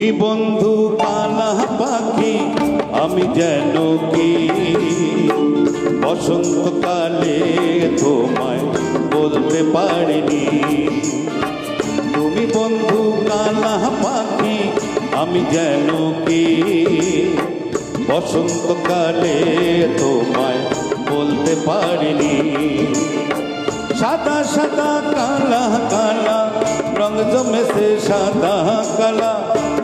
বন্ধু কালা পাখি আমি যেন কি বসন্তকালে তোমায় বলতে পারিনি। তুমি বন্ধু কালা পাখি আমি যেন কি বসন্তকালে তোমায় বলতে পারিনি। সাদা সাদা কালা কালা রঙ জমেছে সাদা কালা,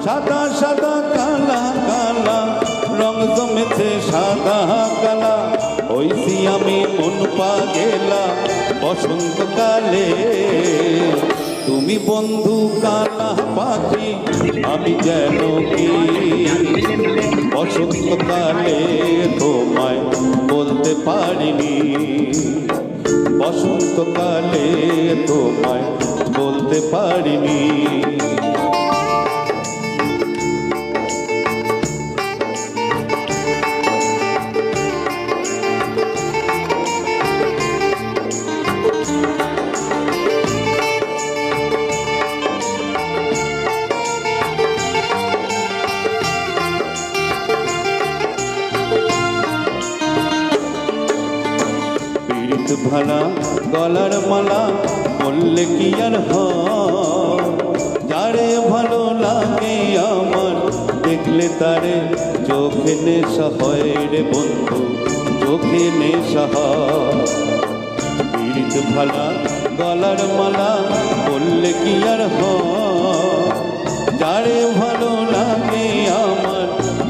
সাদা সাদা কালা কালা রঙ জমেছে সাদা কালা। হইছি আমি মন পাগেলা বসন্তকালে। তুমি বন্ধু কালা পাখি আমি যেন কি বসন্তকালে তোমায় বলতে পারিনি। বসন্তকালে তোমায় বলতে পারিনি। ভালা গলার মালা বললে কি আর হয়, যারে ভালো লাগে আমার দেখলে তারে চোখে নেশা হয় রে বন্ধু, চোখে নেশা হয়। পীড়িত ভালা গলার মালা বললে কি আর হয়, যারে ভালো লাগে আমার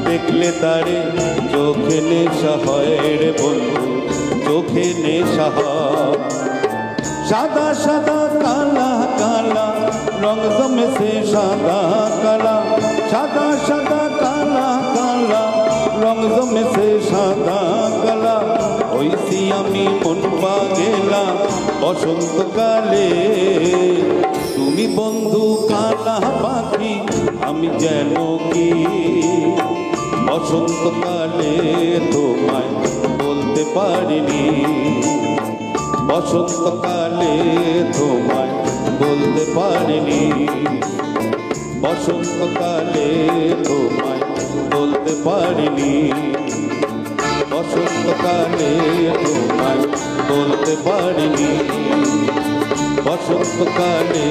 দেখলে তারে চোখে নেশা হয় রে বন্ধু, চোখে নেশা হয়। সাদা সাদা কালা কালা রঙ জমেছে সাদা কালা, সাদা সাদা কালা কালা রঙ জমেছে সাদা কালা। হইছি আমি মন পাগেলা বসন্তকালে। তুমি বন্ধু কালা পাখি আমি যেন কি বসন্তকালে তোমায় বলতে পারিনি। বসন্তকালে তোমায় বলতে পারিনি। বসন্তকালে তোমায় বলতে পারিনি। বসন্তকালে তোমায় বলতে পারিনি। বসন্তকালে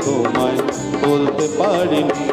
তোমায় বলতে পারিনি।